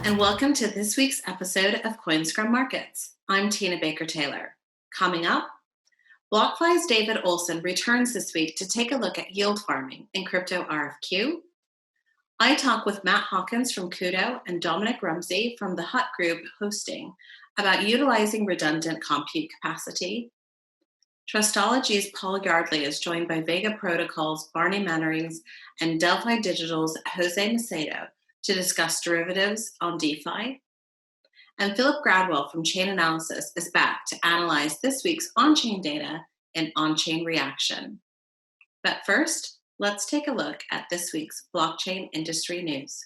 and welcome to this week's episode of Coinscrum Markets. I'm Teana Baker-Taylor. Coming up, BlockFi's David Olsson returns this week to take a look at yield farming in crypto RFQ. I talk with Matt Hawkins from Cudo and Dominic Rumsey from the Hut Group hosting about utilizing redundant compute capacity. Trustology's Paul Yardley is joined by Vega Protocol's Barney Mannerings and Delphi Digital's Jose Macedo to discuss derivatives on DeFi. And Philip Gradwell from Chainalysis is back to analyze this week's on-chain data and on-chain reaction. But first, let's take a look at this week's blockchain industry news.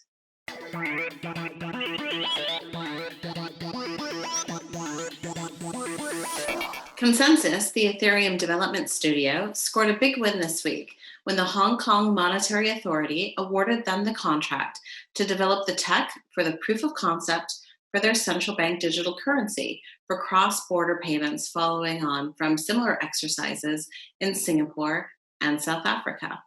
Consensus, the Ethereum development studio, scored a big win this week when the Hong Kong Monetary Authority awarded them the contract to develop the tech for the proof of concept for their central bank digital currency for cross-border payments following on from similar exercises in Singapore and South Africa.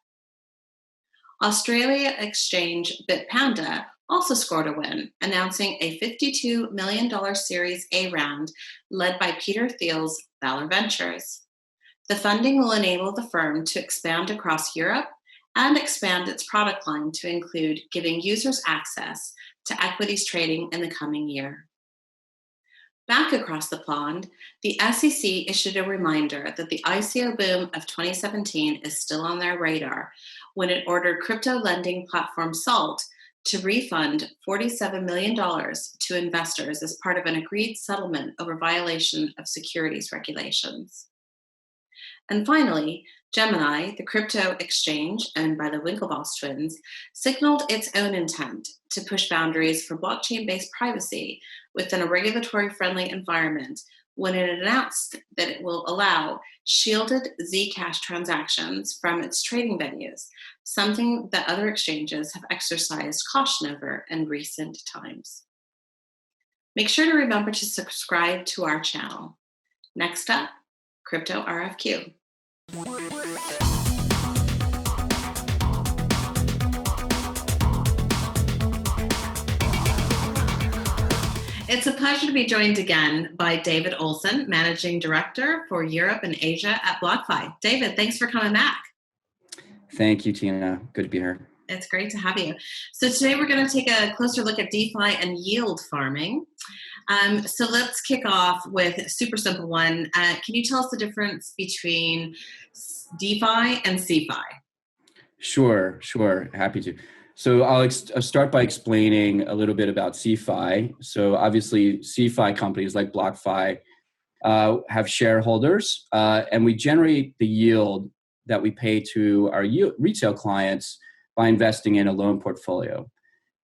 Australia exchange Bitpanda also scored a win, announcing a $52 million Series A round led by Peter Thiel's Valor Ventures. The funding will enable the firm to expand across Europe and expand its product line to include giving users access to equities trading in the coming year. Back across the pond, the SEC issued a reminder that the ICO boom of 2017 is still on their radar when it ordered crypto lending platform Salt to refund $47 million to investors as part of an agreed settlement over violation of securities regulations. And finally, Gemini, the crypto exchange owned by the Winklevoss twins, signaled its own intent to push boundaries for blockchain-based privacy within a regulatory-friendly environment when it announced that it will allow shielded Zcash transactions from its trading venues, something that other exchanges have exercised caution over in recent times. Make sure to remember to subscribe to our channel. Next up, Crypto RFQ. It's a pleasure to be joined again by David Olsson, Managing Director for Europe and Asia at BlockFi. David, thanks for coming back. Thank you, Teana. Good to be here. It's great to have you. So today we're going to take a closer look at DeFi and yield farming. So let's kick off with a super simple one. Can you tell us the difference between DeFi and CeFi? Sure. Happy to. So I'll start by explaining a little bit about CeFi. So obviously CeFi companies like BlockFi have shareholders, and we generate the yield that we pay to our retail clients by investing in a loan portfolio.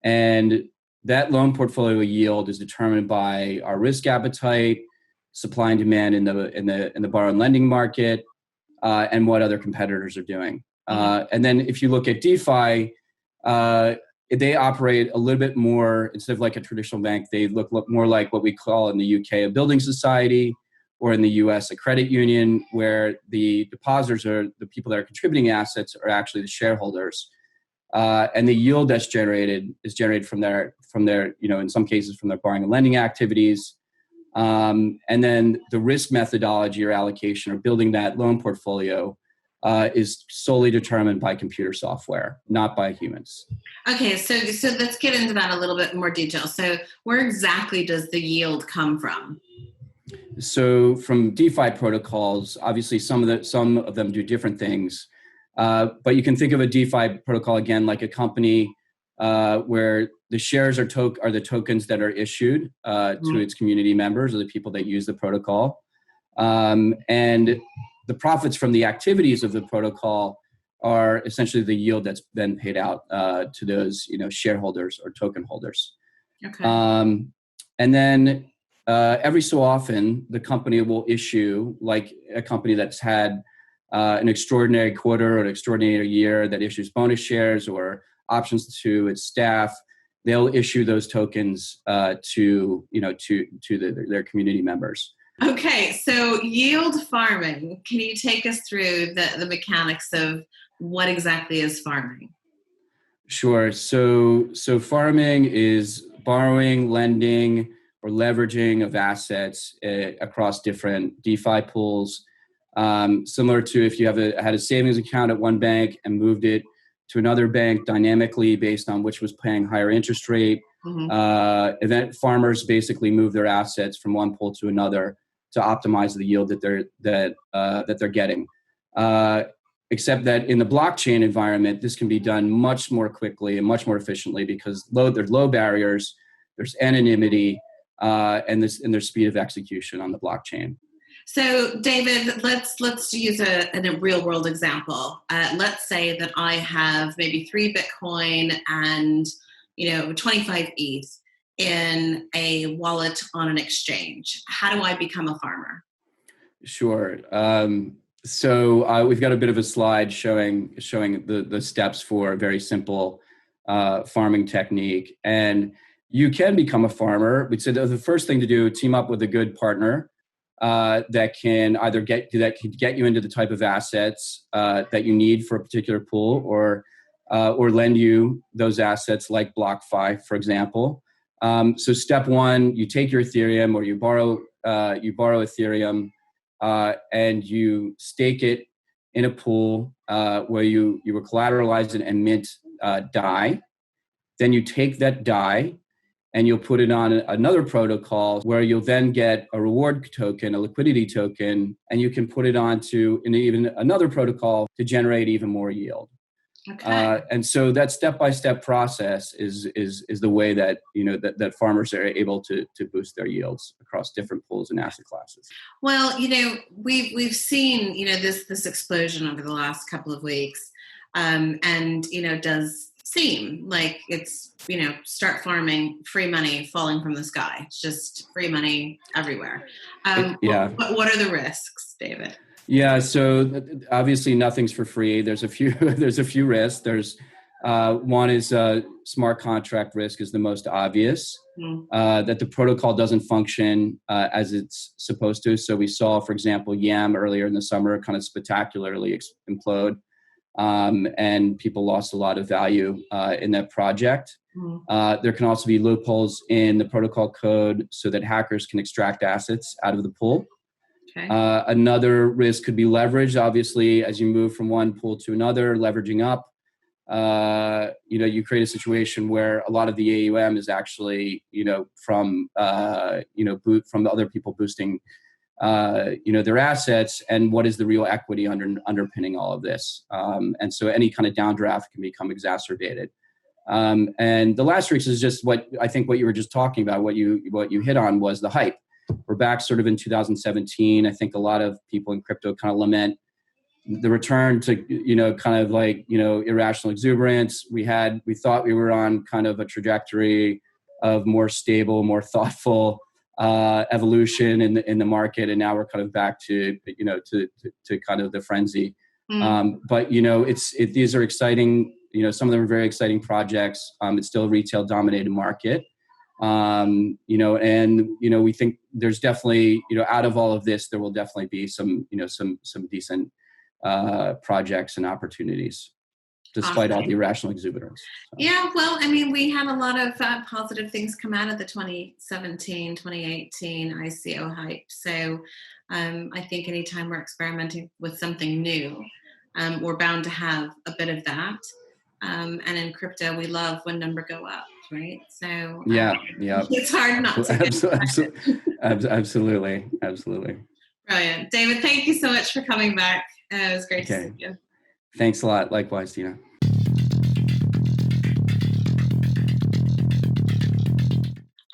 And that loan portfolio yield is determined by our risk appetite, supply and demand in the borrow and lending market, and what other competitors are doing. And then if you look at DeFi, they operate a little bit more, instead of like a traditional bank, they look more like what we call in the UK a building society, or in the US a credit union, where the depositors are the people that are contributing assets are actually the shareholders. And the yield that's generated is generated from their, in some cases from their borrowing and lending activities. And then the risk methodology or allocation or building that loan portfolio is solely determined by computer software, not by humans. Okay, so let's get into that a little bit more detail. So where exactly does the yield come from? So from DeFi protocols, obviously some of them do different things. But you can think of a DeFi protocol again like a company where the shares are the tokens that are issued to its community members or the people that use the protocol. And the profits from the activities of the protocol are essentially the yield that's then paid out to those shareholders or token holders. Okay. And then every so often, the company will issue, like a company that's had an extraordinary quarter or an extraordinary year that issues bonus shares or options to its staff, they'll issue those tokens to their community members. Okay, so yield farming. Can you take us through the mechanics of what exactly is farming? Sure. So farming is borrowing, lending, or leveraging of assets across different DeFi pools. Similar to if you had a savings account at one bank and moved it to another bank dynamically based on which was paying higher interest rate. Event farmers basically move their assets from one pool to another to optimize the yield that they're getting. Except that in the blockchain environment, this can be done much more quickly and much more efficiently because there's low barriers, there's anonymity, and there's speed of execution on the blockchain. So, David, let's use a real world example. Let's say that I have maybe 3 Bitcoin and 25 ETH in a wallet on an exchange. How do I become a farmer? Sure. So we've got a bit of a slide showing the steps for a very simple farming technique, and you can become a farmer. We said the first thing to do: team up with a good partner that can either get you into the type of assets that you need for a particular pool, or lend you those assets, like BlockFi, for example. So step one: you take your Ethereum, or you borrow Ethereum. And you stake it in a pool where you will collateralize it and mint DAI. Then you take that DAI and you'll put it on another protocol where you'll then get a reward token, a liquidity token, and you can put it onto even another protocol to generate even more yield. Okay. And so that step-by-step process is the way that that farmers are able to boost their yields across different pools and asset classes. Well, we've seen this explosion over the last couple of weeks, and does seem like it's start farming, free money falling from the sky. It's just free money everywhere. What are the risks, David? Yeah, so obviously nothing's for free. There's a few risks. There's one is smart contract risk is the most obvious, that the protocol doesn't function as it's supposed to. So we saw, for example, YAM earlier in the summer kind of spectacularly implode, and people lost a lot of value in that project. There can also be loopholes in the protocol code so that hackers can extract assets out of the pool. Okay. Another risk could be leverage. Obviously, as you move from one pool to another, leveraging up, you create a situation where a lot of the AUM is actually, from other people boosting, their assets, and what is the real equity underpinning all of this. And so any kind of downdraft can become exacerbated. And the last risk is just what you were just talking about. What you hit on was the hype. We're back sort of in 2017. I think a lot of people in crypto kind of lament the return to, irrational exuberance. We thought we were on kind of a trajectory of more stable, more thoughtful evolution in the market. And now we're kind of back to kind of the frenzy. But these are exciting, some of them are very exciting projects. It's still a retail dominated market. We think there's definitely, out of all of this, there will definitely be some decent projects and opportunities, despite all the irrational exuberance. So. Yeah, well, I mean, we had a lot of positive things come out of the 2017, 2018 ICO hype. So I think anytime we're experimenting with something new, we're bound to have a bit of that. And in crypto, we love when numbers go up, right? So yeah, it's hard not to. Absolutely. Brilliant. David, thank you so much for coming back. It was great to see you. Thanks a lot. Likewise, Teana.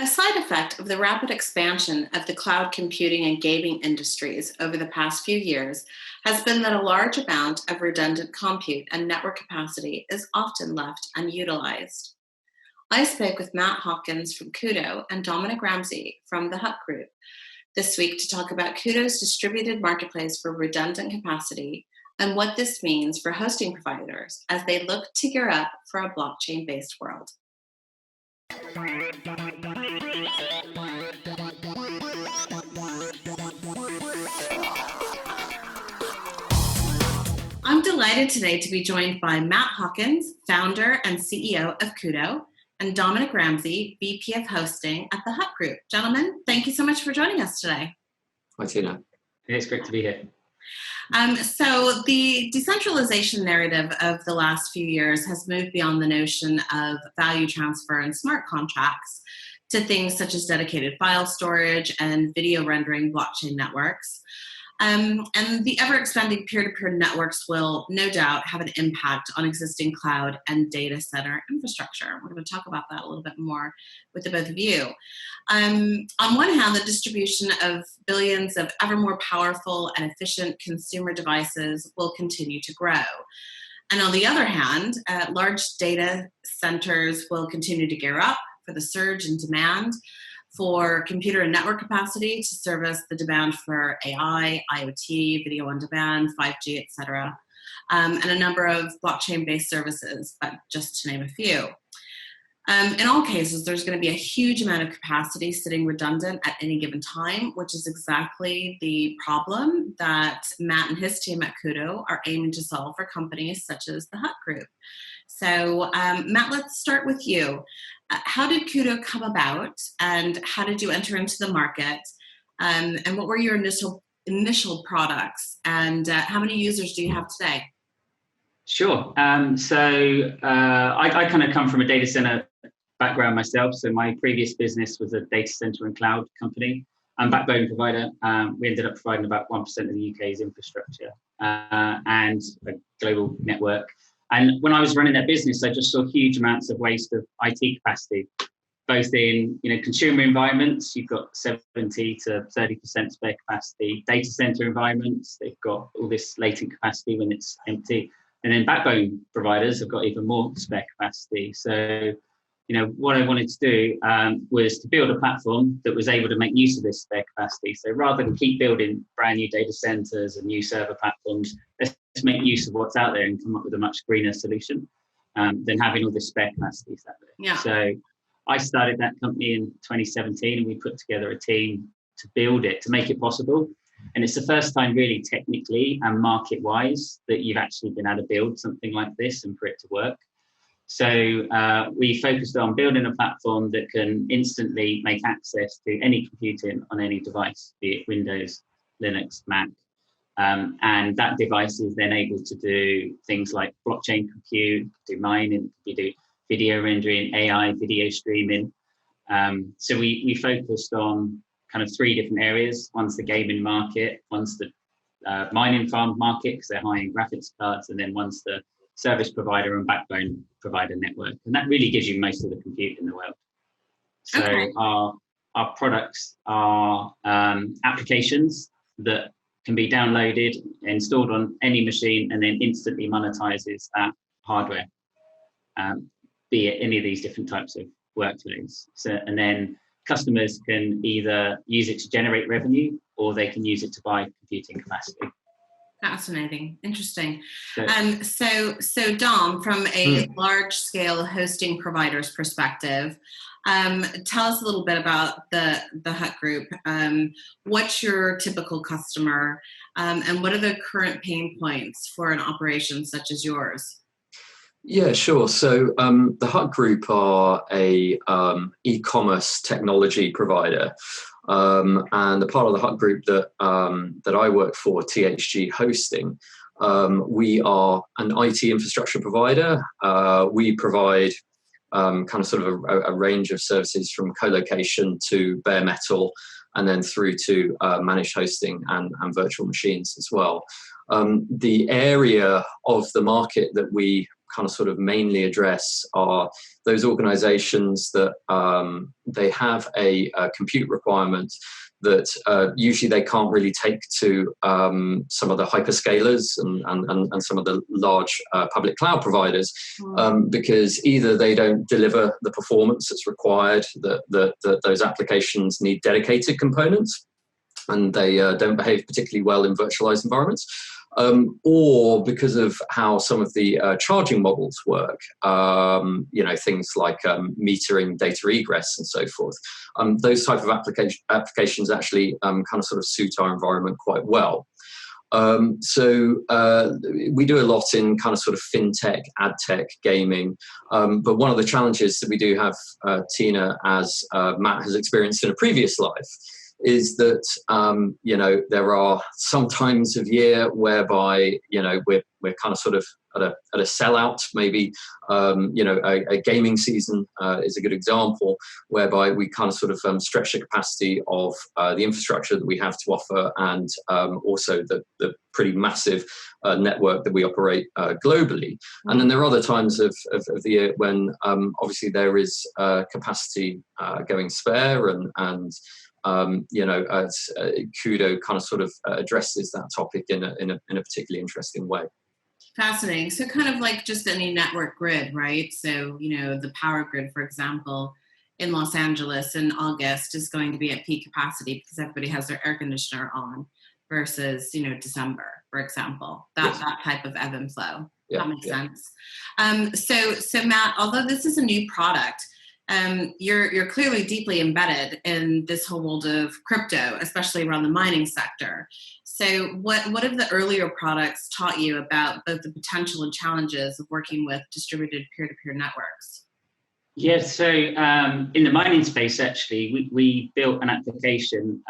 A side effect of the rapid expansion of the cloud computing and gaming industries over the past few years has been that a large amount of redundant compute and network capacity is often left unutilized. I spoke with Matt Hawkins from Cudo and Dominic Rumsey from the Hut Group this week to talk about Cudo's distributed marketplace for redundant capacity and what this means for hosting providers as they look to gear up for a blockchain-based world. I'm delighted today to be joined by Matt Hawkins, founder and CEO of Cudo, and Dominic Rumsey, VP of Hosting at the Hut Group. Gentlemen, thank you so much for joining us today. Hi, Teana. It's great to be here. So the decentralization narrative of the last few years has moved beyond the notion of value transfer and smart contracts to things such as dedicated file storage and video rendering blockchain networks. And the ever-expanding peer-to-peer networks will no doubt have an impact on existing cloud and data center infrastructure. We're going to talk about that a little bit more with the both of you. On one hand, the distribution of billions of ever more powerful and efficient consumer devices will continue to grow. And on the other hand, large data centers will continue to gear up for the surge in demand for computer and network capacity to service the demand for AI, IoT, video on demand, 5G, etc., and a number of blockchain-based services, but just to name a few. In all cases, there's going to be a huge amount of capacity sitting redundant at any given time, which is exactly the problem that Matt and his team at Cudo are aiming to solve for companies such as the Hut Group. So, Matt, let's start with you. How did Cudo come about, and how did you enter into the market? And what were your initial products, and how many users do you have today? Sure. I kind of come from a data center background myself. So my previous business was a data center and cloud company and backbone provider. We ended up providing about 1% of the UK's infrastructure and a global network. And when I was running that business, I just saw huge amounts of waste of IT capacity, both in consumer environments. You've got 70 to 30% spare capacity. Data center environments, they've got all this latent capacity when it's empty. And then backbone providers have got even more spare capacity. So, what I wanted to do was to build a platform that was able to make use of this spare capacity. So rather than keep building brand new data centers and new server platforms, let's make use of what's out there and come up with a much greener solution than having all this spare capacity out there. Yeah. So I started that company in 2017, and we put together a team to build it, to make it possible. And it's the first time really technically and market-wise that you've actually been able to build something like this and for it to work. So we focused on building a platform that can instantly make access to any computing on any device, be it Windows, Linux, Mac. And that device is then able to do things like blockchain compute, do mining, you do video rendering, AI, video streaming. So we focused on kind of three different areas. One's the gaming market, one's the mining farm market because they're high in graphics cards, and then one's the service provider and backbone provider network. And that really gives you most of the compute in the world. So okay. our products are applications that can be downloaded, installed on any machine, and then instantly monetizes that hardware, be it any of these different types of workflows. So, and then customers can either use it to generate revenue, or they can use it to buy computing capacity. Fascinating, interesting. So, So Dom, from a large-scale hosting provider's perspective, tell us a little bit about the Hut Group. What's your typical customer, and what are the current pain points for an operation such as yours? Yeah, sure. So the Hut Group are a e-commerce technology provider, and the part of the Hut Group that I work for, THG Hosting, we are an IT infrastructure provider. We provide kind of sort of a range of services from co-location to bare metal, and then through to managed hosting and virtual machines as well. The area of the market that we kind of sort of mainly address are those organizations that they have a compute requirement that usually they can't really take to some of the hyperscalers and some of the large public cloud providers, because either they don't deliver the performance that's required, that those applications need dedicated components, and they don't behave particularly well in virtualized environments, or because of how some of the charging models work, things like metering, data egress, and so forth. Those type of applications actually kind of sort of suit our environment quite well. So we do a lot in kind of sort of fintech, ad tech, gaming. But one of the challenges that we do have, Teana, as Matt has experienced in a previous life, is that there are some times of year whereby we're kind of sort of at a sellout. Maybe a gaming season is a good example, whereby we kind of sort of stretch the capacity of the infrastructure that we have to offer, and also the pretty massive network that we operate globally. And then there are other times of the year when obviously there is capacity going spare, and Cudo kind of sort of addresses that topic in a particularly interesting way. Fascinating. So kind of like just any network grid, right? So, the power grid, for example, in Los Angeles in August is going to be at peak capacity because everybody has their air conditioner on versus, December, for example, that type of ebb and flow. Yeah, that makes sense. So Matt, although this is a new product, you're clearly deeply embedded in this whole world of crypto, especially around the mining sector. So what have the earlier products taught you about both the potential and challenges of working with distributed peer-to-peer networks? Yeah, so in the mining space, actually, we built an application.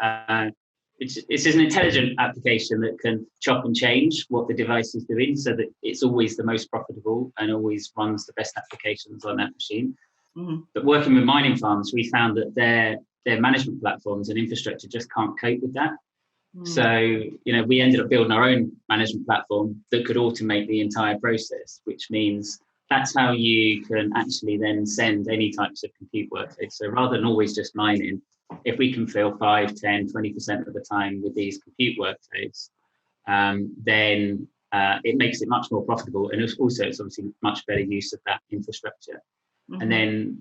It's an intelligent application that can chop and change what the device is doing so that it's always the most profitable and always runs the best applications on that machine. Mm-hmm. But working with mining farms, we found that their management platforms and infrastructure just can't cope with that. Mm. So, we ended up building our own management platform that could automate the entire process, which means that's how you can actually then send any types of compute workloads. So rather than always just mining, if we can fill 5, 10, 20% of the time with these compute workloads, then it makes it much more profitable. And also it's obviously much better use of that infrastructure. Mm-hmm. And then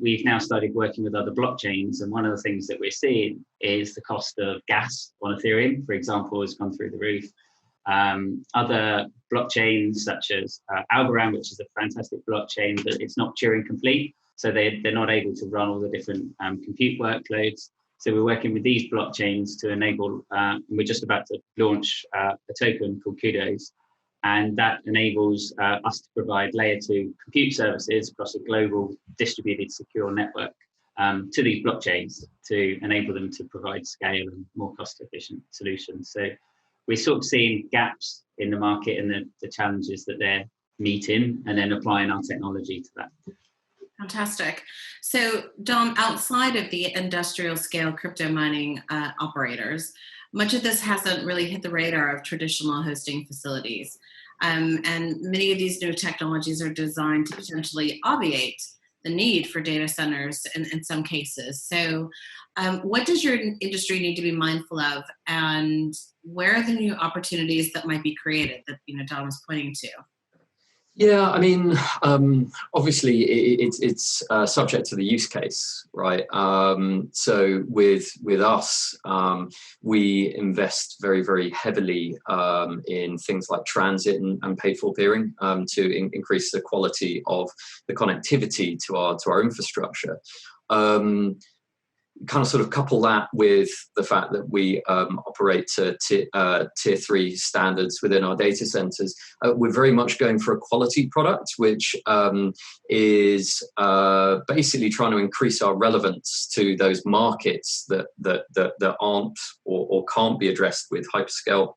we've now started working with other blockchains. And one of the things that we're seeing is the cost of gas on Ethereum, for example, has gone through the roof. Other blockchains such as Algorand, which is a fantastic blockchain, but it's not Turing complete. So they're not able to run all the different compute workloads. So we're working with these blockchains to enable, and we're just about to launch a token called Cudos. And that enables us to provide layer 2 compute services across a global distributed secure network to these blockchains to enable them to provide scale and more cost efficient solutions. So we're sort of seeing gaps in the market and the challenges that they're meeting and then applying our technology to that. Fantastic. So Dom, outside of the industrial scale crypto mining operators, much of this hasn't really hit the radar of traditional hosting facilities. And many of these new technologies are designed to potentially obviate the need for data centers in some cases. So what does your industry need to be mindful of, and where are the new opportunities that might be created that Dom was pointing to? Yeah, I mean, obviously it's subject to the use case, right? So with us, we invest very, very heavily in things like transit and paid-for peering to increase the quality of the connectivity to our infrastructure. Kind of sort of couple that with the fact that we operate to tier 3 standards within our data centers. We're very much going for a quality product, which is basically trying to increase our relevance to those markets that aren't or can't be addressed with hyperscale.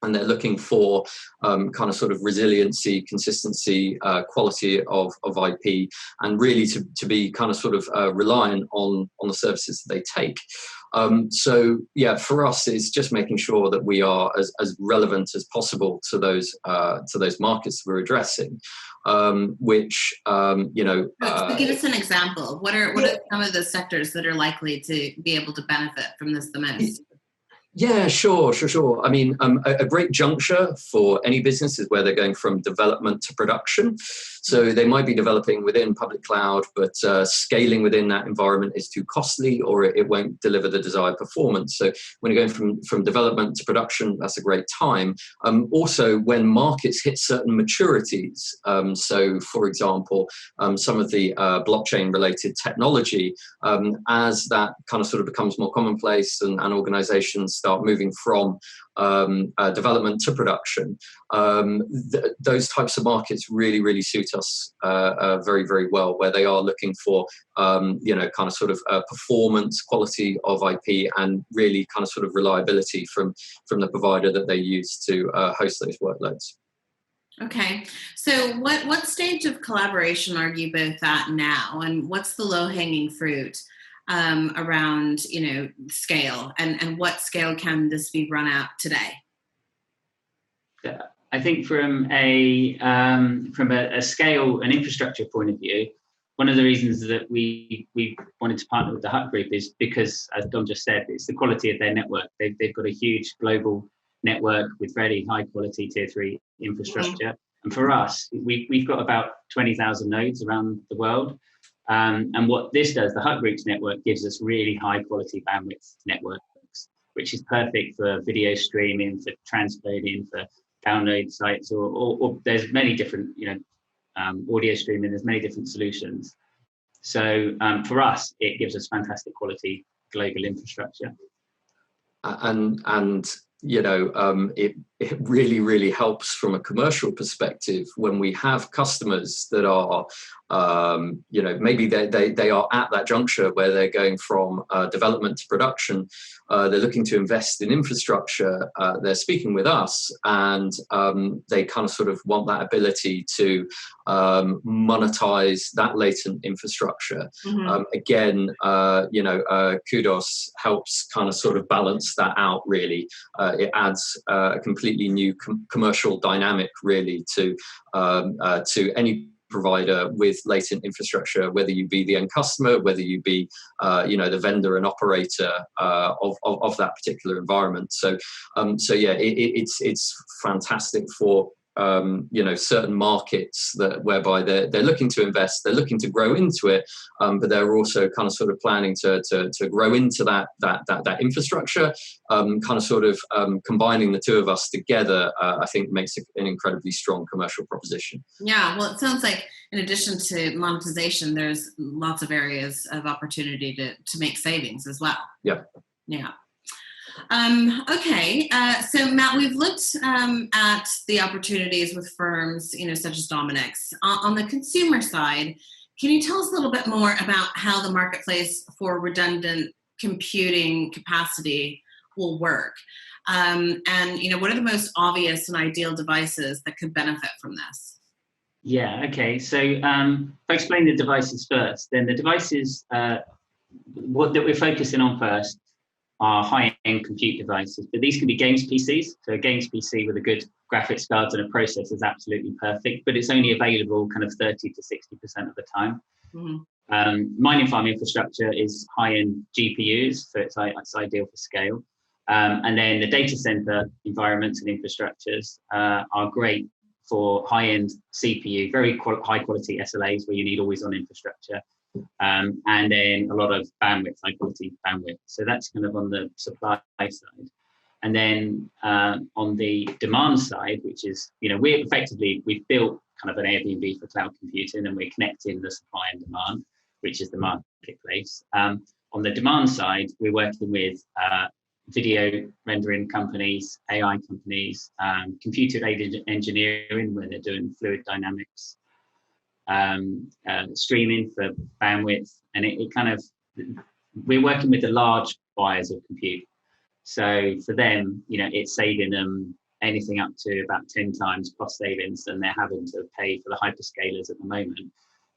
And they're looking for kind of sort of resiliency, consistency, quality of IP, and really to be kind of sort of reliant on the services that they take. So yeah, for us, it's just making sure that we are as relevant as possible to those markets that we're addressing. Which so give us an example. What are some of the sectors that are likely to be able to benefit from this the most? Yeah, sure. I mean, a great juncture for any business is where they're going from development to production. So they might be developing within public cloud, but scaling within that environment is too costly, or it won't deliver the desired performance. So when you're going from development to production, that's a great time. Also, when markets hit certain maturities, so for example, some of the blockchain-related technology, as that kind of sort of becomes more commonplace and organizations start moving from development to production. Those types of markets really suit us very, very well, where they are looking for kind of sort of performance, quality of IP, and really kind of sort of reliability from the provider that they use to host those workloads. Okay, so what stage of collaboration are you both at now, and what's the low-hanging fruit around scale, and what scale can this be run at today? I think from a scale and infrastructure point of view, one of the reasons that we wanted to partner with the Hut Group is because, as Dom just said, it's the quality of their network. They've got a huge global network with very high quality tier 3 infrastructure. Mm-hmm. And for us, we've got about 20,000 nodes around the world. And what this does, the Hut Group's network gives us really high quality bandwidth networks, which is perfect for video streaming, for transcoding, for download sites, or there's many different, audio streaming, there's many different solutions. So for us, it gives us fantastic quality global infrastructure. And it really helps from a commercial perspective when we have customers that are, maybe they are at that juncture where they're going from development to production. They're looking to invest in infrastructure. They're speaking with us, and they kind of sort of want that ability to monetize that latent infrastructure. Mm-hmm. Again, Kudos helps kind of sort of balance that out. Really, it adds a completely new commercial dynamic, really, to any provider with latent infrastructure, whether you be the end customer, whether you be the vendor and operator of that particular environment. So it's fantastic for certain markets whereby they're looking to invest, they're looking to grow into it, but they're also kind of sort of planning to grow into that infrastructure. Kind of sort of combining the two of us together, I think makes an incredibly strong commercial proposition. Yeah, well, it sounds like in addition to monetization, there's lots of areas of opportunity to make savings as well. Yeah. Okay, so Matt, we've looked at the opportunities with firms, such as Dominic's. On the consumer side, can you tell us a little bit more about how the marketplace for redundant computing capacity will work? And what are the most obvious and ideal devices that could benefit from this? Yeah, okay. So if I explain the devices first, then the devices, what that we're focusing on first are high-end compute devices, but these can be games PCs. So a games PC with a good graphics cards and a processor is absolutely perfect, but it's only available kind of 30 to 60% of the time. Mm-hmm. Mining farm infrastructure is high-end GPUs, so it's ideal for scale. And then the data center environments and infrastructures are great for high-end CPU, very high-quality SLAs where you need always-on infrastructure. And then a lot of bandwidth, high quality bandwidth. So that's kind of on the supply side. And then on the demand side, which is, we've built kind of an Airbnb for cloud computing, and we're connecting the supply and demand, which is the marketplace. On the demand side, we're working with video rendering companies, AI companies, computer-aided engineering where they're doing fluid dynamics, streaming for bandwidth, and it kind of, we're working with the large buyers of compute. So for them, it's saving them anything up to about 10 times cost savings than they're having to pay for the hyperscalers at the moment.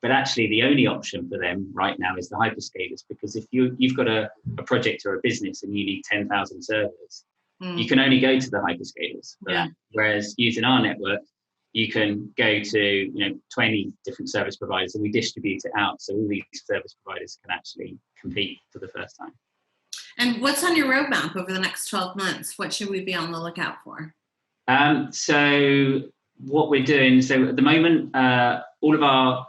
But actually the only option for them right now is the hyperscalers, because if you've got a project or a business and you need 10,000 servers, you can only go to the hyperscalers for that. Whereas using our network, you can go to 20 different service providers, and we distribute it out so all these service providers can actually compete for the first time. And what's on your roadmap over the next 12 months? What should we be on the lookout for? So what we're doing, so at the moment, all of our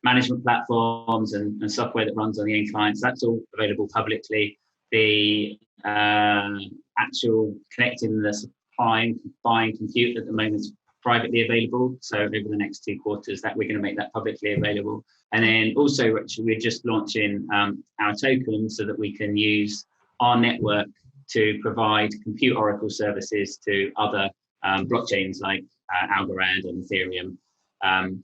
management platforms and software that runs on the end clients, that's all available publicly. The actual connecting the supplying, buying compute at the moment is privately available. So over the next 2 quarters, that we're going to make that publicly available. And then also, actually, we're just launching our token so that we can use our network to provide compute oracle services to other blockchains like Algorand and Ethereum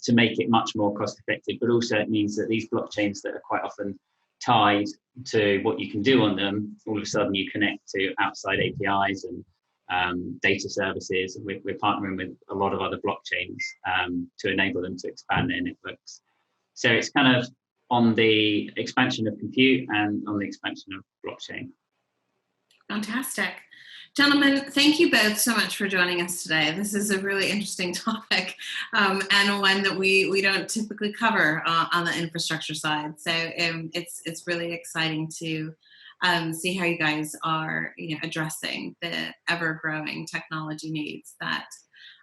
to make it much more cost effective. But also it means that these blockchains that are quite often tied to what you can do on them, all of a sudden you connect to outside APIs and data services. We're partnering with a lot of other blockchains to enable them to expand their networks. So it's kind of on the expansion of compute and on the expansion of blockchain. Fantastic. Gentlemen, thank you both so much for joining us today. This is a really interesting topic and one that we don't typically cover on the infrastructure side. So it's really exciting to see how you guys are addressing the ever-growing technology needs that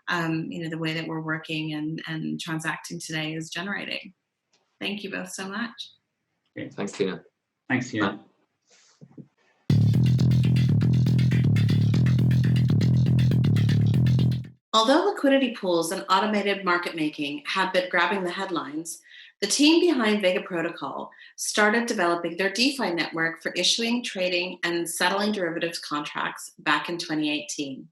the way that we're working and transacting today is generating. Thank you both so much. Okay, thanks, Teana. Thanks, Teana. Although liquidity pools and automated market making have been grabbing the headlines, the team behind Vega Protocol started developing their DeFi network for issuing, trading, and settling derivatives contracts back in 2018.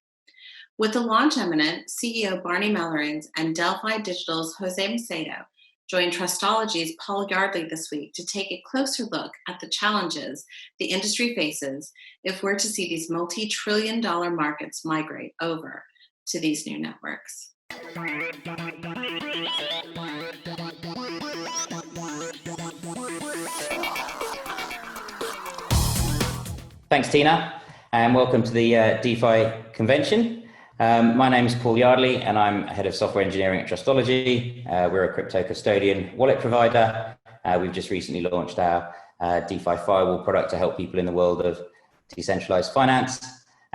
With the launch imminent, CEO Barney Mellarins and Delphi Digital's Jose Macedo joined Trustology's Paul Yardley this week to take a closer look at the challenges the industry faces if we're to see these multi-trillion-dollar markets migrate over to these new networks. Thanks, Teana, and welcome to the DeFi convention. My name is Paul Yardley, and I'm head of software engineering at Trustology. We're a crypto custodian wallet provider. We've just recently launched our DeFi firewall product to help people in the world of decentralized finance.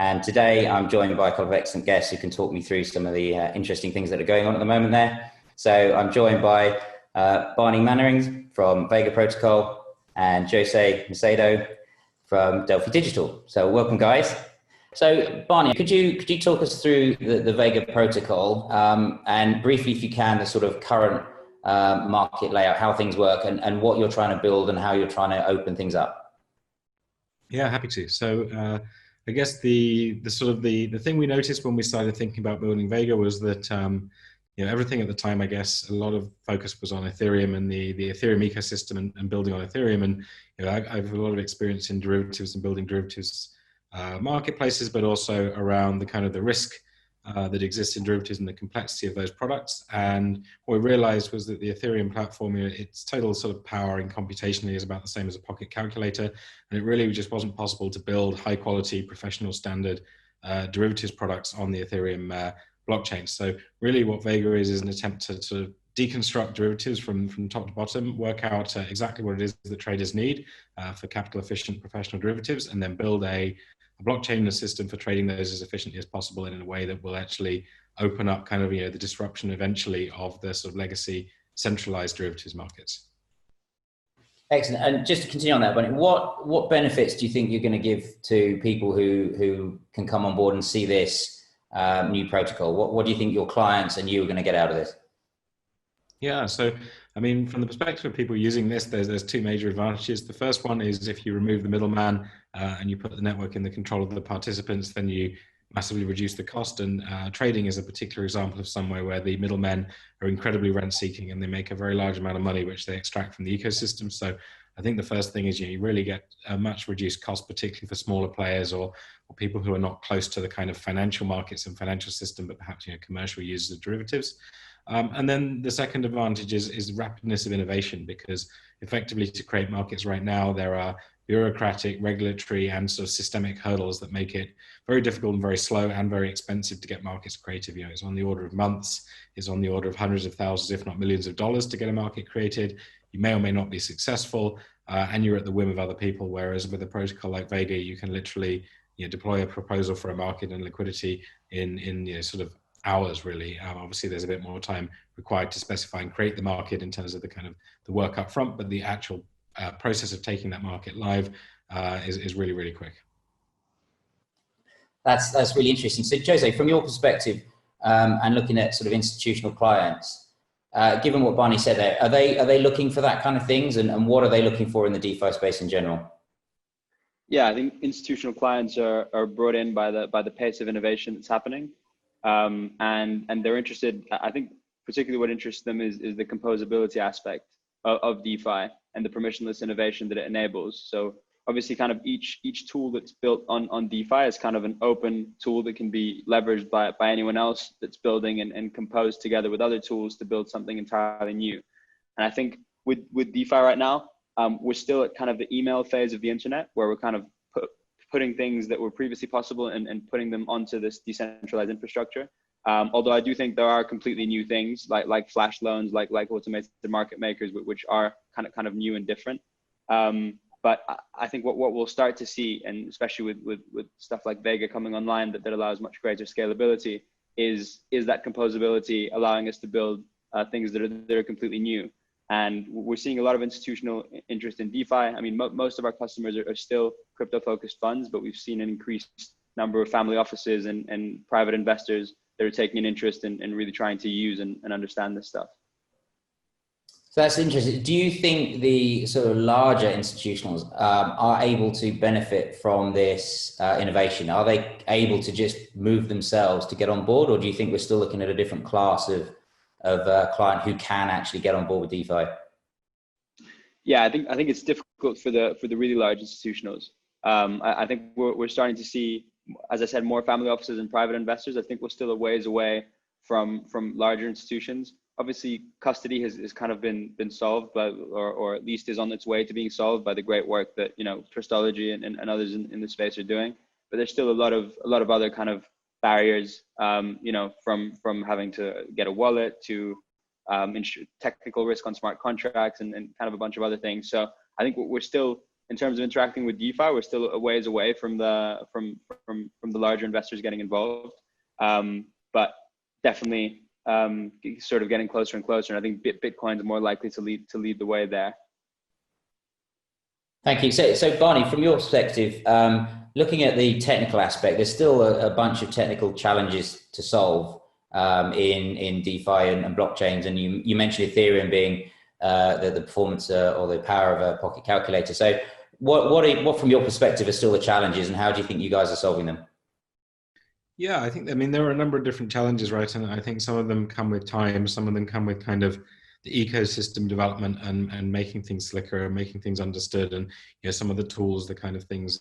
And today I'm joined by a couple of excellent guests who can talk me through some of the interesting things that are going on at the moment there. So I'm joined by Barney Mellarins from Vega Protocol and Jose Macedo from Delphi Digital. So welcome, guys. So Barney, could you talk us through the Vega Protocol and briefly, if you can, the sort of current market layout, how things work and what you're trying to build and how you're trying to open things up? Yeah, happy to. So I guess the thing we noticed when we started thinking about building Vega was that everything at the time, I guess, a lot of focus was on Ethereum and the Ethereum ecosystem and building on Ethereum. And I have a lot of experience in derivatives and building derivatives marketplaces, but also around the kind of the risk that exists in derivatives and the complexity of those products. And what we realized was that the Ethereum platform, its total sort of power and computationally is about the same as a pocket calculator. And it really just wasn't possible to build high quality, professional standard derivatives products on the Ethereum blockchain. So really what Vega is an attempt to sort of deconstruct derivatives from top to bottom, work out exactly what it is that traders need for capital efficient professional derivatives, and then build a blockchain and a system for trading those as efficiently as possible and in a way that will actually open up kind of the disruption eventually of the sort of legacy centralized derivatives markets. Excellent. And just to continue on that, Barney, what benefits do you think you're going to give to people who can come on board and see this new protocol? What do you think your clients and you are going to get out of this? Yeah, so I mean, from the perspective of people using this, there's two major advantages. The first one is if you remove the middleman and you put the network in the control of the participants, then you massively reduce the cost. And trading is a particular example of somewhere where the middlemen are incredibly rent-seeking and they make a very large amount of money, which they extract from the ecosystem. So I think the first thing is you really get a much reduced cost, particularly for smaller players or people who are not close to the kind of financial markets and financial system, but perhaps commercial users of derivatives. And then the second advantage is rapidness of innovation, because effectively to create markets right now, there are bureaucratic, regulatory, and sort of systemic hurdles that make it very difficult and very slow and very expensive to get markets creative. It's on the order of months, it's on the order of hundreds of thousands, if not millions of dollars to get a market created. You may or may not be successful, and you're at the whim of other people. Whereas with a protocol like Vega, you can literally deploy a proposal for a market and liquidity in sort of hours, really. Obviously, there's a bit more time required to specify and create the market in terms of the kind of the work up front, but the actual process of taking that market live is really, really quick. That's really interesting. So, Jose, from your perspective, and looking at sort of institutional clients, given what Barney said there, are they looking for that kind of things, and what are they looking for in the DeFi space in general? Yeah, I think institutional clients are brought in by the pace of innovation that's happening, and they're interested. I think particularly what interests them is the composability aspect of DeFi and the permissionless innovation that it enables. So obviously, kind of each tool that's built on DeFi is kind of an open tool that can be leveraged by anyone else that's building and composed together with other tools to build something entirely new. And I think with DeFi right now, we're still at kind of the email phase of the internet, where we're kind of putting things that were previously possible and putting them onto this decentralized infrastructure. Although I do think there are completely new things like flash loans, like automated market makers, which are kind of new and different. But I think what we'll start to see, and especially with stuff like Vega coming online that allows much greater scalability, is that composability allowing us to build things that are completely new. And we're seeing a lot of institutional interest in DeFi. I mean, most of our customers are still crypto-focused funds, but we've seen an increased number of family offices and private investors that are taking an interest in really trying to use and understand this stuff. So that's interesting. Do you think the sort of larger institutionals are able to benefit from this innovation? Are they able to just move themselves to get on board, or do you think we're still looking at a different class of client who can actually get on board with DeFi? Yeah, I think it's difficult for the really large institutionals. I think we're starting to see, as I said, more family offices and private investors. I think we're still a ways away from larger institutions. Obviously, custody has kind of been solved, or at least is on its way to being solved by the great work that Trustology and others in the space are doing. But there's still a lot of other kind of barriers, from having to get a wallet to technical risk on smart contracts and kind of a bunch of other things. So I think we're still, in terms of interacting with DeFi, we're still a ways away from the larger investors getting involved. But definitely sort of getting closer and closer. And I think Bitcoin is more likely to lead the way there. Thank you. So Barney, from your perspective, looking at the technical aspect, there's still a bunch of technical challenges to solve in DeFi and blockchains. And you mentioned Ethereum being the performance or the power of a pocket calculator. So what from your perspective are still the challenges, and how do you think you guys are solving them? Yeah, I mean, there are a number of different challenges, right? And I think some of them come with time, some of them come with kind of the ecosystem development and making things slicker and making things understood. And some of the tools, the kind of things,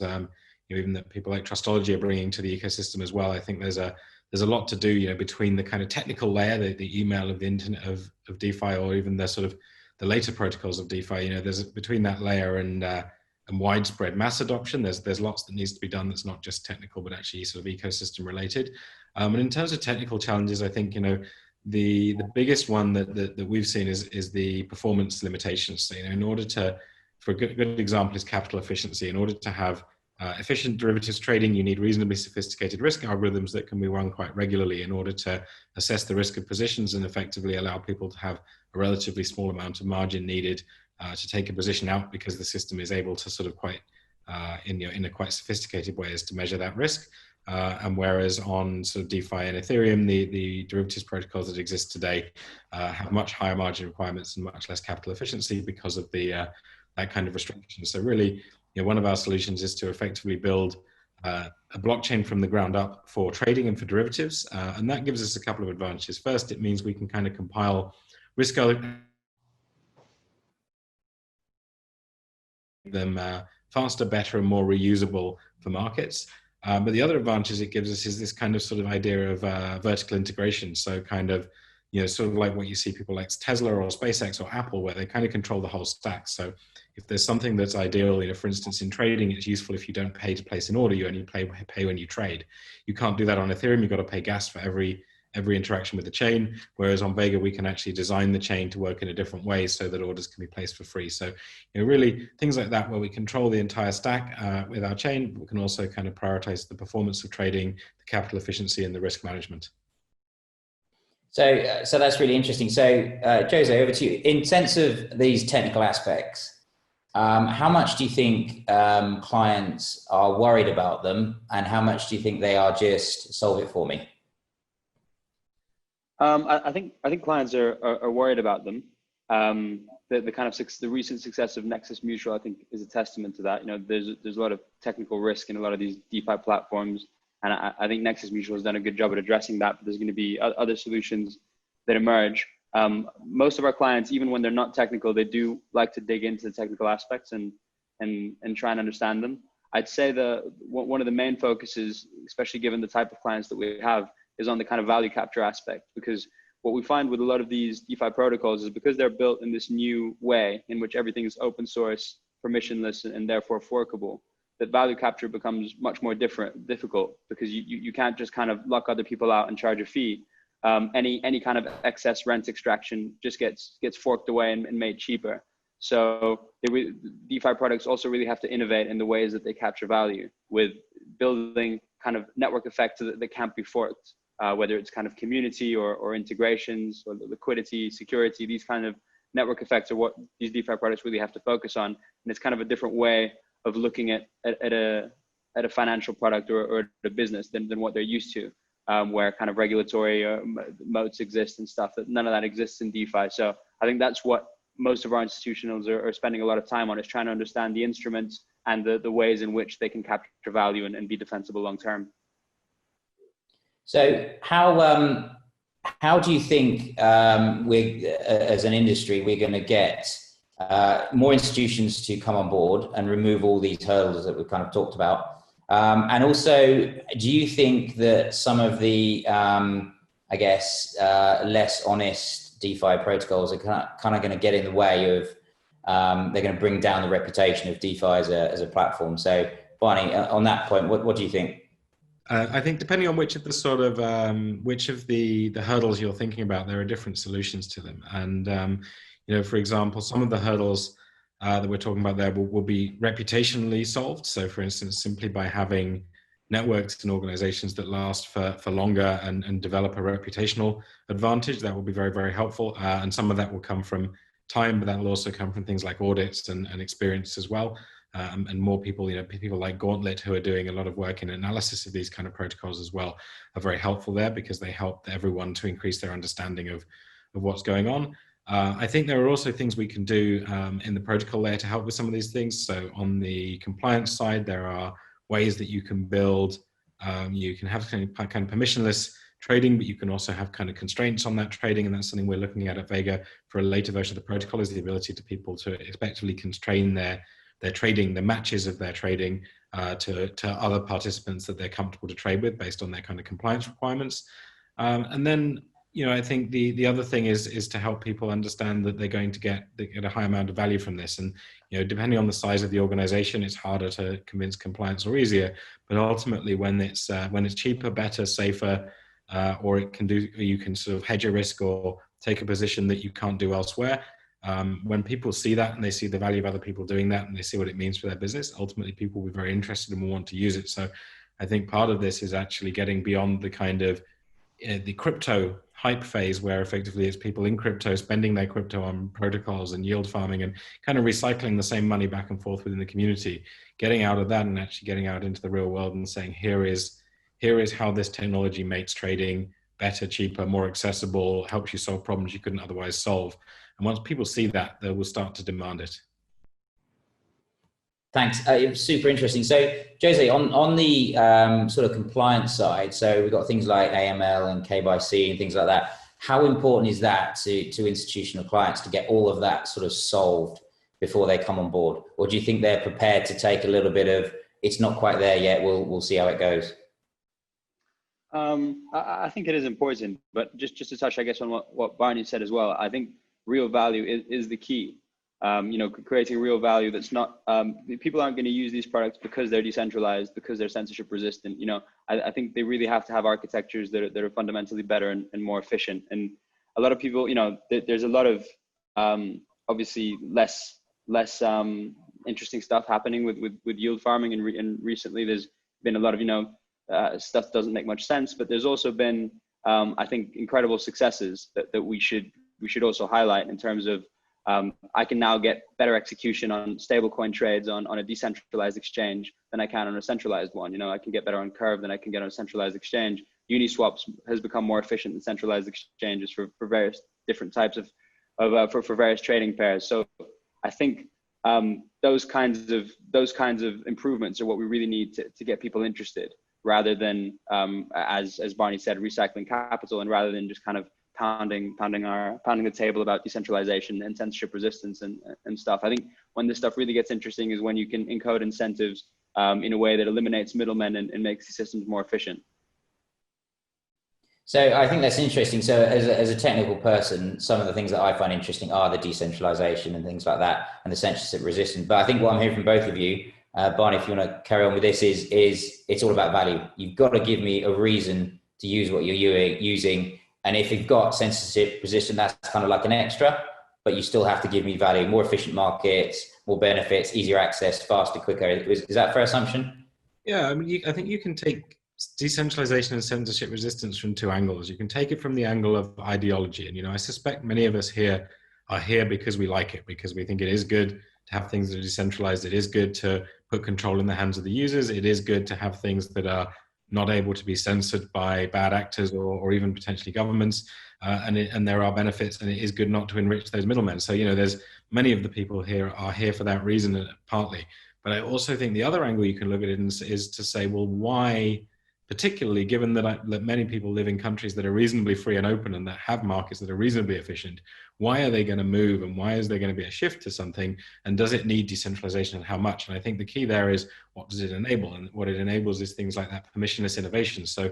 even that people like Trustology are bringing to the ecosystem as well. I think there's a lot to do, between the kind of technical layer, the email of the internet of DeFi, or even the sort of the later protocols of DeFi. There's between that layer and widespread mass adoption, there's lots that needs to be done that's not just technical, but actually sort of ecosystem related. And in terms of technical challenges, I think, the biggest one that we've seen is the performance limitations. So, in order to, for a good example is capital efficiency. In order to have efficient derivatives trading, you need reasonably sophisticated risk algorithms that can be run quite regularly in order to assess the risk of positions and effectively allow people to have a relatively small amount of margin needed to take a position out, because the system is able to sort of quite, in a quite sophisticated way, as to measure that risk. And whereas on sort of DeFi and Ethereum, the derivatives protocols that exist today have much higher margin requirements and much less capital efficiency because of the that kind of restriction. So really, one of our solutions is to effectively build a blockchain from the ground up for trading and for derivatives. And that gives us a couple of advantages. First, it means we can kind of compile risk them faster, better, and more reusable for markets. But the other advantage it gives us is this kind of sort of idea of vertical integration. So kind of, sort of like what you see people like Tesla or SpaceX or Apple, where they kind of control the whole stack. So if there's something that's ideal, for instance, in trading, it's useful if you don't pay to place an order, you only pay when you trade. You can't do that on Ethereum. You've got to pay gas for every interaction with the chain, whereas on Vega we can actually design the chain to work in a different way so that orders can be placed for free. So really things like that, where we control the entire stack with our chain. We can also kind of prioritize the performance of trading, the capital efficiency, and the risk management. So that's really interesting. So Jose, over to you. In sense of these technical aspects, how much do you think clients are worried about them, and how much do you think they are just solve it for me? I think clients are worried about them. The kind of the recent success of Nexus Mutual, I think, is a testament to that. You know, there's a lot of technical risk in a lot of these DeFi platforms, and I think Nexus Mutual has done a good job at addressing that. But there's going to be other solutions that emerge. Most of our clients, even when they're not technical, they do like to dig into the technical aspects and try and understand them. I'd say one of the main focuses, especially given the type of clients that we have, is on the kind of value capture aspect, because what we find with a lot of these DeFi protocols is because they're built in this new way in which everything is open source, permissionless, and therefore forkable, that value capture becomes much more difficult, because you can't just kind of lock other people out and charge a fee. Any kind of excess rent extraction just gets forked away and made cheaper. So DeFi products also really have to innovate in the ways that they capture value, with building kind of network effects that can't be forked. Whether it's kind of community or integrations or liquidity, security, these kind of network effects are what these DeFi products really have to focus on. And it's kind of a different way of looking at a financial product or a business than what they're used to, where kind of regulatory moats exist and stuff, that none of that exists in DeFi. So I think that's what most of our institutionals are spending a lot of time on, is trying to understand the instruments and the ways in which they can capture value and be defensible long term. So how do you think we, as an industry, we're going to get more institutions to come on board and remove all these hurdles that we've kind of talked about? And also, do you think that some of the, less honest DeFi protocols are kind of going to get in the way of, they're going to bring down the reputation of DeFi as a platform? So, Barney, on that point, what do you think? I think depending on which of the sort of which of the hurdles you're thinking about, there are different solutions to them. And for example, some of the hurdles that we're talking about there will be reputationally solved. So, for instance, simply by having networks and organizations that last for longer and develop a reputational advantage, that will be very, very helpful. And some of that will come from time, but that will also come from things like audits and experience as well. And more people, people like Gauntlet, who are doing a lot of work in analysis of these kind of protocols as well, are very helpful there, because they help everyone to increase their understanding of what's going on. I think there are also things we can do in the protocol layer to help with some of these things. So on the compliance side, there are ways that you can build, you can have kind of permissionless trading, but you can also have kind of constraints on that trading. And that's something we're looking at Vega for a later version of the protocol, is the ability to people to effectively constrain their trading, the matches of their trading to other participants that they're comfortable to trade with based on their kind of compliance requirements. And then, I think the other thing is to help people understand that they're going to get a high amount of value from this. And, depending on the size of the organization, it's harder to convince compliance or easier. But ultimately, when it's cheaper, better, safer, or you can sort of hedge a risk or take a position that you can't do elsewhere. When people see that and they see the value of other people doing that and they see what it means for their business, ultimately people will be very interested and will want to use it. So I think part of this is actually getting beyond the kind of the crypto hype phase, where effectively it's people in crypto spending their crypto on protocols and yield farming and kind of recycling the same money back and forth within the community, getting out of that and actually getting out into the real world and saying, here is how this technology makes trading better, cheaper, more accessible, helps you solve problems you couldn't otherwise solve. And once people see that, they will start to demand it. Thanks. It was super interesting. So, Jose, on the sort of compliance side, so we've got things like AML and KYC and things like that. How important is that to institutional clients to get all of that sort of solved before they come on board? Or do you think they're prepared to take a little bit of, it's not quite there yet, we'll see how it goes? I think it is important, but just to touch, I guess, on what Barney said as well, I think real value is the key. Creating real value that's not, people aren't going to use these products because they're decentralized, because they're censorship resistant. I think they really have to have architectures that are fundamentally better and more efficient. And a lot of people, there's a lot of obviously less interesting stuff happening with yield farming, and recently there's been a lot of stuff doesn't make much sense, but there's also been I think incredible successes that we should also highlight, in terms of I can now get better execution on stablecoin trades on a decentralized exchange than I can on a centralized one. I can get better on Curve than I can get on a centralized exchange. Uniswaps has become more efficient than centralized exchanges for various different types of for various trading pairs. So I think those kinds of improvements are what we really need to get people interested, rather than as Barney said, recycling capital, and rather than just kind of pounding the table about decentralization and censorship resistance and stuff. I think when this stuff really gets interesting is when you can encode incentives in a way that eliminates middlemen and makes the systems more efficient. So I think that's interesting. So as a technical person, some of the things that I find interesting are the decentralization and things like that, and the censorship resistance. But I think what I'm hearing from both of you, Barney, if you want to carry on with this, is it's all about value. You've got to give me a reason to use what you're using. And if you've got censorship resistance, that's kind of like an extra, but you still have to give me value, more efficient markets, more benefits, easier access, faster, quicker. Is that a fair assumption? Yeah, I mean, I think you can take decentralization and censorship resistance from two angles. You can take it from the angle of ideology. And, I suspect many of us here are here because we like it, because we think it is good to have things that are decentralized. It is good to put control in the hands of the users. It is good to have things that are not able to be censored by bad actors or even potentially governments. And there are benefits, and it is good not to enrich those middlemen. So, there's many of the people here are here for that reason, partly. But I also think the other angle you can look at it is to say, well, why, particularly given that many people live in countries that are reasonably free and open and that have markets that are reasonably efficient, why are they going to move, and why is there going to be a shift to something, and does it need decentralization, and how much? And I think the key there is, what does it enable? And what it enables is things like that permissionless innovation. So,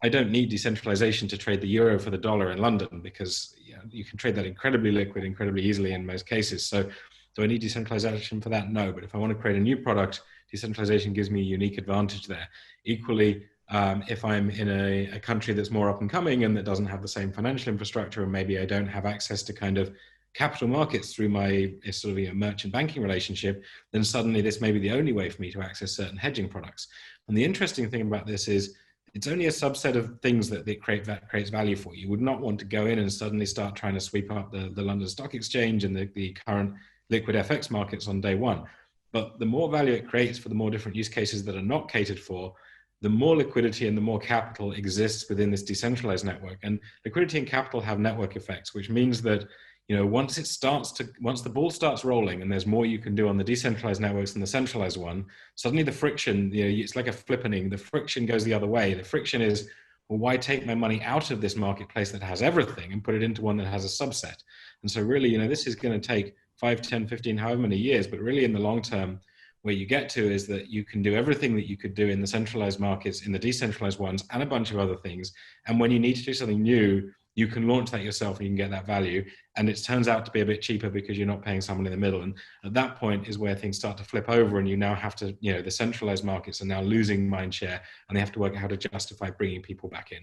I don't need decentralization to trade the euro for the dollar in London, because you can trade that incredibly liquid, incredibly easily in most cases. So do I need decentralization for that? No. But if I want to create a new product, decentralization gives me a unique advantage there. Equally, if I'm in a country that's more up and coming and that doesn't have the same financial infrastructure, and maybe I don't have access to kind of capital markets through my sort of merchant banking relationship, then suddenly this may be the only way for me to access certain hedging products. And the interesting thing about this is it's only a subset of things that creates value for you. You would not want to go in and suddenly start trying to sweep up the London Stock Exchange and the current liquid FX markets on day one. But the more value it creates for the more different use cases that are not catered for, the more liquidity and the more capital exists within this decentralized network. And liquidity and capital have network effects, which means that once the ball starts rolling and there's more you can do on the decentralized networks than the centralized one, suddenly the friction, it's like a flippening, the friction goes the other way. The friction is, well, why take my money out of this marketplace that has everything and put it into one that has a subset? And so really, this is going to take 5, 10, 15, however many years, but really in the long term, where you get to is that you can do everything that you could do in the centralized markets, in the decentralized ones, and a bunch of other things. And when you need to do something new, you can launch that yourself and you can get that value. And it turns out to be a bit cheaper because you're not paying someone in the middle. And at that point is where things start to flip over, and you now have to, the centralized markets are now losing mind share, and they have to work out how to justify bringing people back in.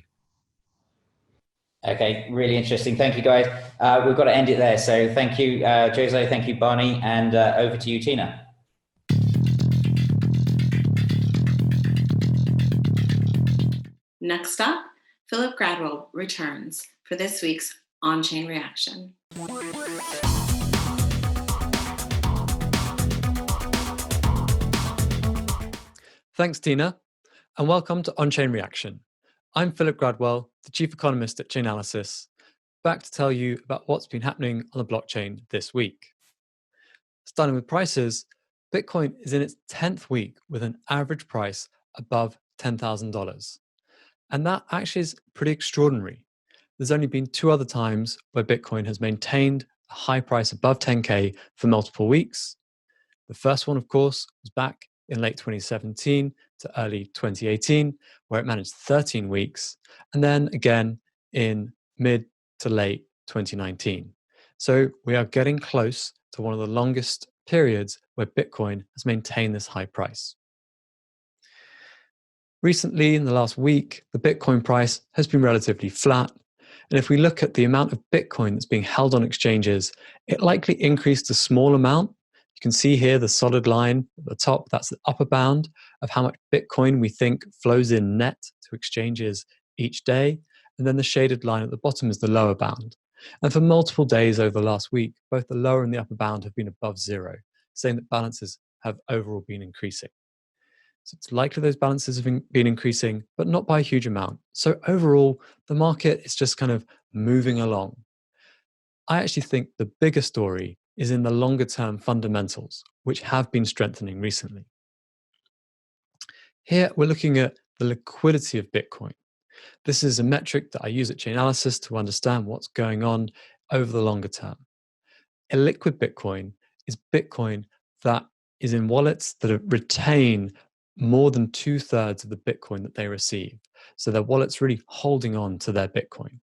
Okay, really interesting. Thank you, guys. We've got to end it there. So thank you, Jose. Thank you, Barney. And over to you, Teana. Next up, Philip Gradwell returns for this week's on-chain reaction. Thanks, Teana, and welcome to On-Chain Reaction. I'm Philip Gradwell, the Chief Economist at Chainalysis, back to tell you about what's been happening on the blockchain this week. Starting with prices, Bitcoin is in its 10th week with an average price above $10,000. And that actually is pretty extraordinary. There's only been 2 other times where Bitcoin has maintained a high price above 10K for multiple weeks. The first one, of course, was back in late 2017 to early 2018, where it managed 13 weeks, and then again in mid to late 2019. So we are getting close to one of the longest periods where Bitcoin has maintained this high price. Recently, in the last week, the Bitcoin price has been relatively flat. And if we look at the amount of Bitcoin that's being held on exchanges, it likely increased a small amount. You can see here the solid line at the top, that's the upper bound of how much Bitcoin we think flows in net to exchanges each day. And then the shaded line at the bottom is the lower bound. And for multiple days over the last week, both the lower and the upper bound have been above zero, saying that balances have overall been increasing. So it's likely those balances have been increasing, but not by a huge amount. So overall, the market is just kind of moving along. I actually think the bigger story is in the longer term fundamentals, which have been strengthening recently. Here, we're looking at the liquidity of Bitcoin. This is a metric that I use at Chainalysis to understand what's going on over the longer term. Illiquid Bitcoin is Bitcoin that is in wallets that retain more than 2/3 of the Bitcoin that they receive. So their wallet's really holding on to their Bitcoin.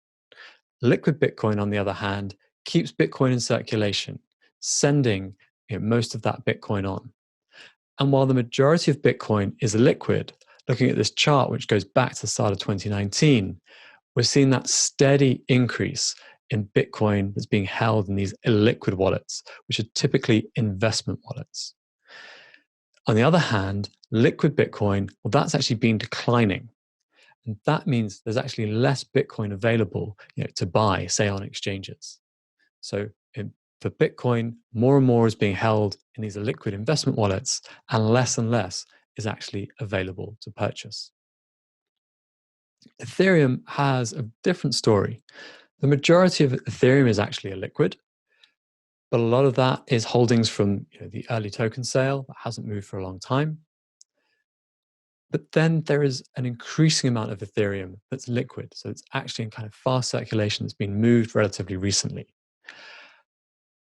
Liquid Bitcoin, on the other hand, keeps Bitcoin in circulation, sending most of that Bitcoin on. And while the majority of Bitcoin is illiquid, looking at this chart, which goes back to the start of 2019, we're seeing that steady increase in Bitcoin that's being held in these illiquid wallets, which are typically investment wallets. On the other hand, liquid Bitcoin, well, that's actually been declining. And that means there's actually less Bitcoin available to buy, say, on exchanges. So for Bitcoin, more and more is being held in these liquid investment wallets, and less is actually available to purchase. Ethereum has a different story. The majority of Ethereum is actually illiquid, but a lot of that is holdings from the early token sale that hasn't moved for a long time. But then there is an increasing amount of Ethereum that's liquid. So it's actually in kind of fast circulation that's been moved relatively recently.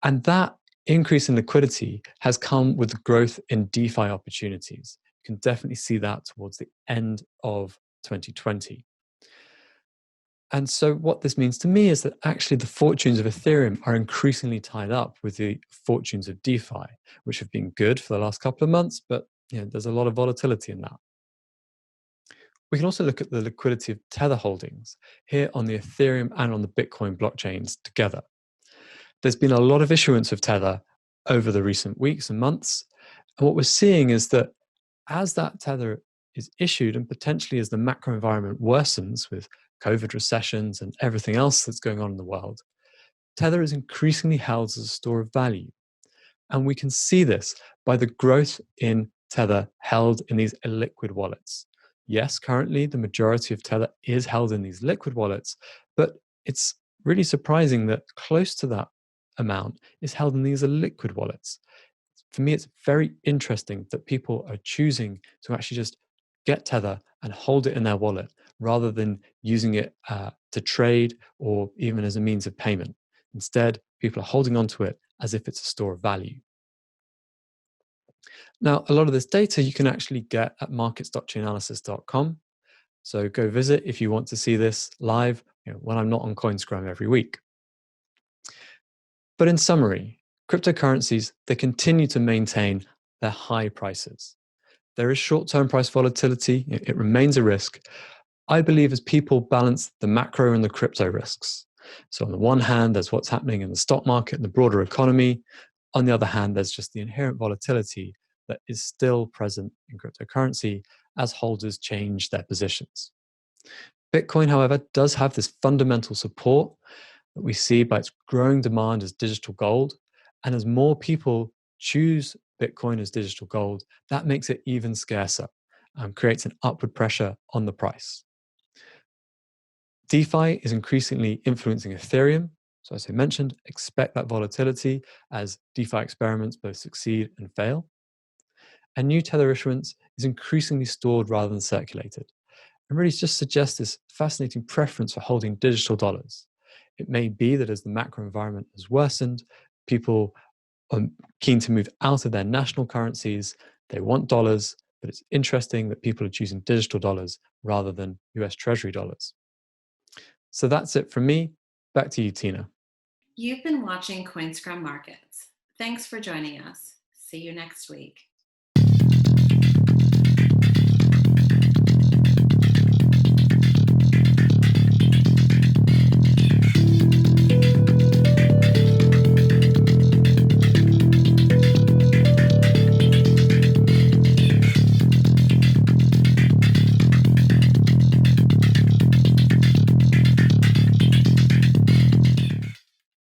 And that increase in liquidity has come with the growth in DeFi opportunities. You can definitely see that towards the end of 2020. And so what this means to me is that actually the fortunes of Ethereum are increasingly tied up with the fortunes of DeFi, which have been good for the last couple of months, but there's a lot of volatility in that. We can also look at the liquidity of Tether holdings here on the Ethereum and on the Bitcoin blockchains together. There's been a lot of issuance of Tether over the recent weeks and months. And what we're seeing is that as that Tether is issued, and potentially as the macro environment worsens with COVID recessions and everything else that's going on in the world, Tether is increasingly held as a store of value. And we can see this by the growth in Tether held in these illiquid wallets. Yes, currently the majority of Tether is held in these liquid wallets, but it's really surprising that close to that amount is held in these illiquid wallets. For me, it's very interesting that people are choosing to actually just get Tether and hold it in their wallet rather than using it to trade or even as a means of payment. Instead, people are holding onto it as if it's a store of value. Now, a lot of this data you can actually get at markets.chainalysis.com. So go visit if you want to see this live when I'm not on Coinscrum every week. But in summary, cryptocurrencies, they continue to maintain their high prices. There is short-term price volatility. It remains a risk. I believe as people balance the macro and the crypto risks. So on the one hand, there's what's happening in the stock market and the broader economy. On the other hand, there's just the inherent volatility that is still present in cryptocurrency as holders change their positions. Bitcoin, however, does have this fundamental support that we see by its growing demand as digital gold. And as more people choose Bitcoin as digital gold, that makes it even scarcer and creates an upward pressure on the price. DeFi is increasingly influencing Ethereum. So as I mentioned, expect that volatility as DeFi experiments both succeed and fail. And new Tether issuance is increasingly stored rather than circulated. And really just suggests this fascinating preference for holding digital dollars. It may be that as the macro environment has worsened, people are keen to move out of their national currencies. They want dollars, but it's interesting that people are choosing digital dollars rather than US Treasury dollars. So that's it from me. Back to you, Teana. You've been watching Coinscrum Markets. Thanks for joining us. See you next week.